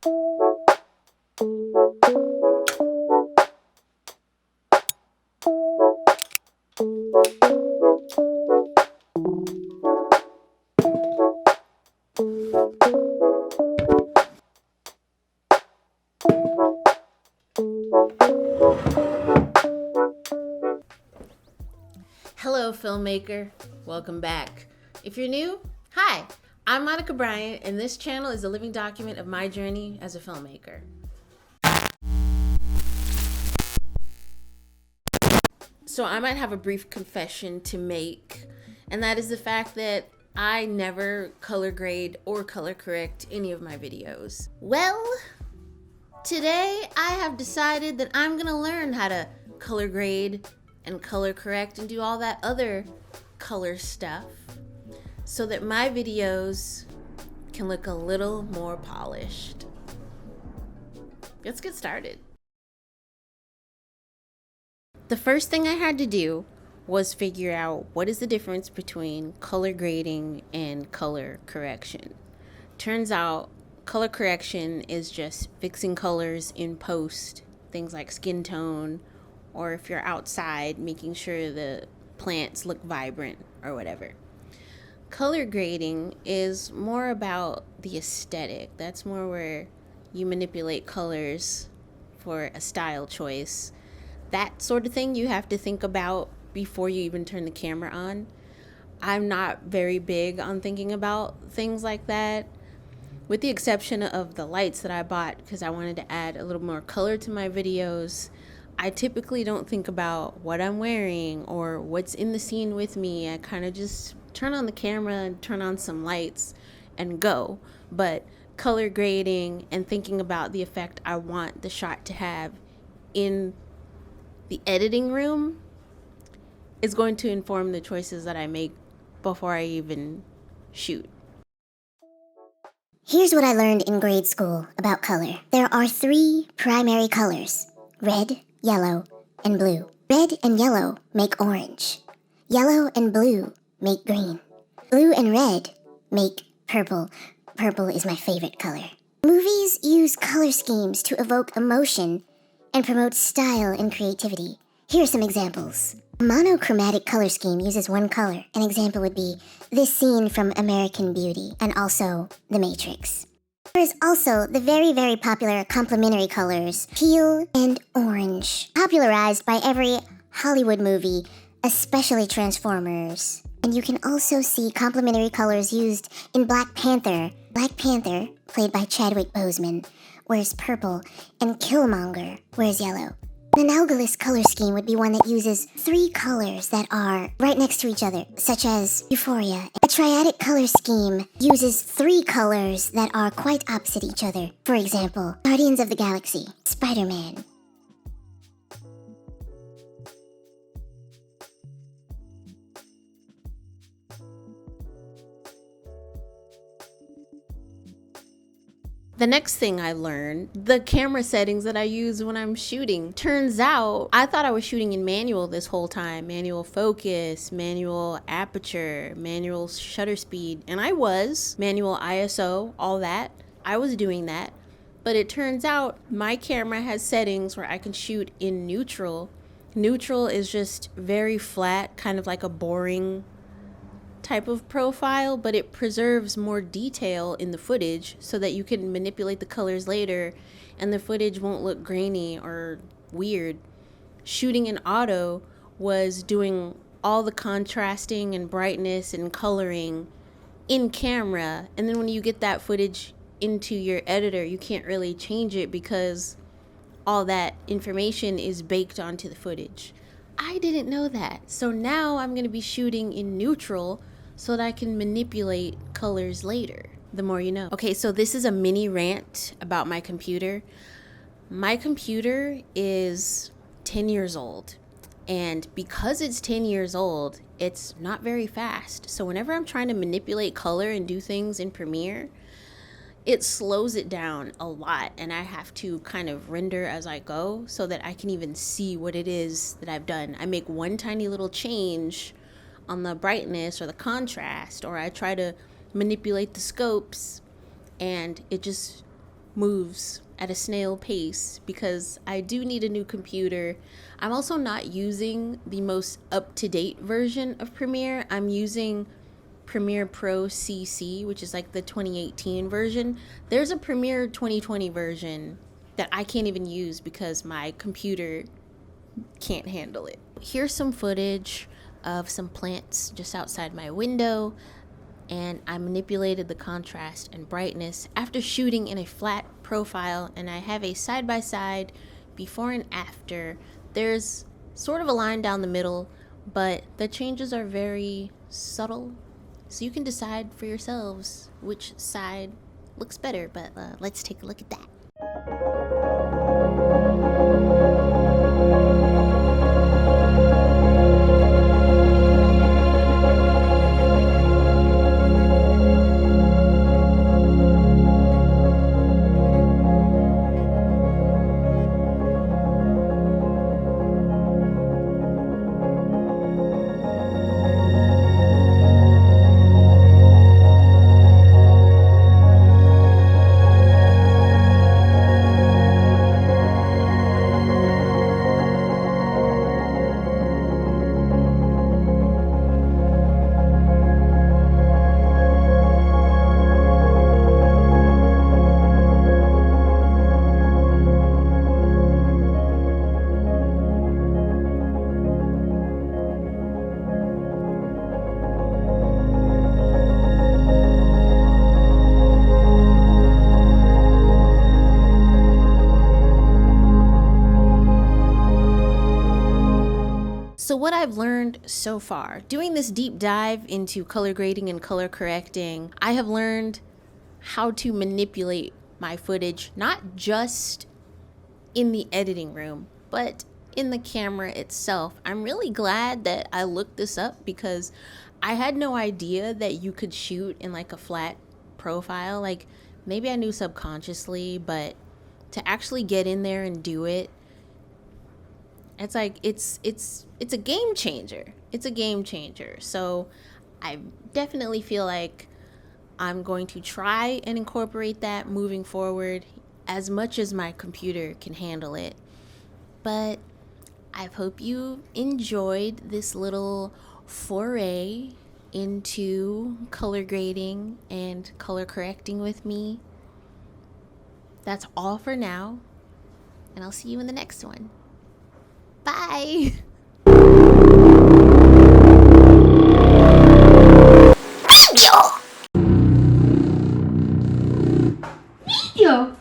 Hello, filmmaker. Welcome back. If you're new, hi. I'm Monica Bryant, and this channel is a living document of my journey as a filmmaker. So I might have a brief confession to make, and that is the fact that I never color grade or color correct any of my videos. Well, today I have decided that I'm gonna learn how to color grade and color correct and do all that other color stuff so that my videos can look a little more polished. Let's get started. The first thing I had to do was figure out what is the difference between color grading and color correction. Turns out color correction is just fixing colors in post, things like skin tone, or if you're outside, making sure the plants look vibrant or whatever. Color grading is more about the aesthetic. That's more where you manipulate colors for a style choice. That sort of thing you have to think about before you even turn the camera on. I'm not very big on thinking about things like that, with the exception of the lights that I bought because I wanted to add a little more color to my videos. I typically don't think about what I'm wearing or what's in the scene with me. I kind of just turn on the camera and turn on some lights and go. But color grading and thinking about the effect I want the shot to have in the editing room is going to inform the choices that I make before I even shoot. Here's what I learned in grade school about color. There are 3 primary colors: red, yellow, and blue. Red and yellow make orange. Yellow and blue make green. Blue and red make purple. Purple is my favorite color. Movies use color schemes to evoke emotion and promote style and creativity. Here are some examples. A monochromatic color scheme uses one color. An example would be this scene from American Beauty and also The Matrix. There is also the very, very popular complementary colors, teal and orange, popularized by every Hollywood movie, especially Transformers. And you can also see complementary colors used in Black Panther. Black Panther, played by Chadwick Boseman, wears purple, and Killmonger wears yellow. An analogous color scheme would be one that uses 3 colors that are right next to each other, such as Euphoria. A triadic color scheme uses 3 colors that are quite opposite each other. For example, Guardians of the Galaxy, Spider-Man. The next thing I learned, the camera settings that I use when I'm shooting. Turns out, I thought I was shooting in manual this whole time. Manual focus, manual aperture, manual shutter speed. And I was. Manual ISO, all that. I was doing that. But it turns out my camera has settings where I can shoot in neutral. Neutral is just very flat, kind of like a boring type of profile, but it preserves more detail in the footage so that you can manipulate the colors later and the footage won't look grainy or weird. Shooting in auto was doing all the contrasting and brightness and coloring in camera, and then when you get that footage into your editor, you can't really change it because all that information is baked onto the footage. I didn't know that, so now I'm going to be shooting in neutral so that I can manipulate colors later. The more you know. Okay, so this is a mini rant about my computer. My computer is 10 years old, and because it's 10 years old, it's not very fast. So whenever I'm trying to manipulate color and do things in Premiere, it slows it down a lot, and I have to kind of render as I go so that I can even see what it is that I've done. I make one tiny little change on the brightness or the contrast, or I try to manipulate the scopes, and it just moves at a snail pace because I do need a new computer. I'm also not using the most up-to-date version of Premiere. I'm using Premiere Pro CC, which is like the 2018 version. There's a Premiere 2020 version that I can't even use because my computer can't handle it. Here's some footage of some plants just outside my window, and I manipulated the contrast and brightness after shooting in a flat profile, and I have a side-by-side before and after. There's sort of a line down the middle, but the changes are very subtle, so you can decide for yourselves which side looks better. But let's take a look at that. So what I've learned so far, doing this deep dive into color grading and color correcting, I have learned how to manipulate my footage, not just in the editing room, but in the camera itself. I'm really glad that I looked this up because I had no idea that you could shoot in like a flat profile. Like maybe I knew subconsciously, but to actually get in there and do it, it's like it's a game changer. It's a game changer. So I definitely feel like I'm going to try and incorporate that moving forward as much as my computer can handle it. But I hope you enjoyed this little foray into color grading and color correcting with me. That's all for now, and I'll see you in the next one. Bye! Yo.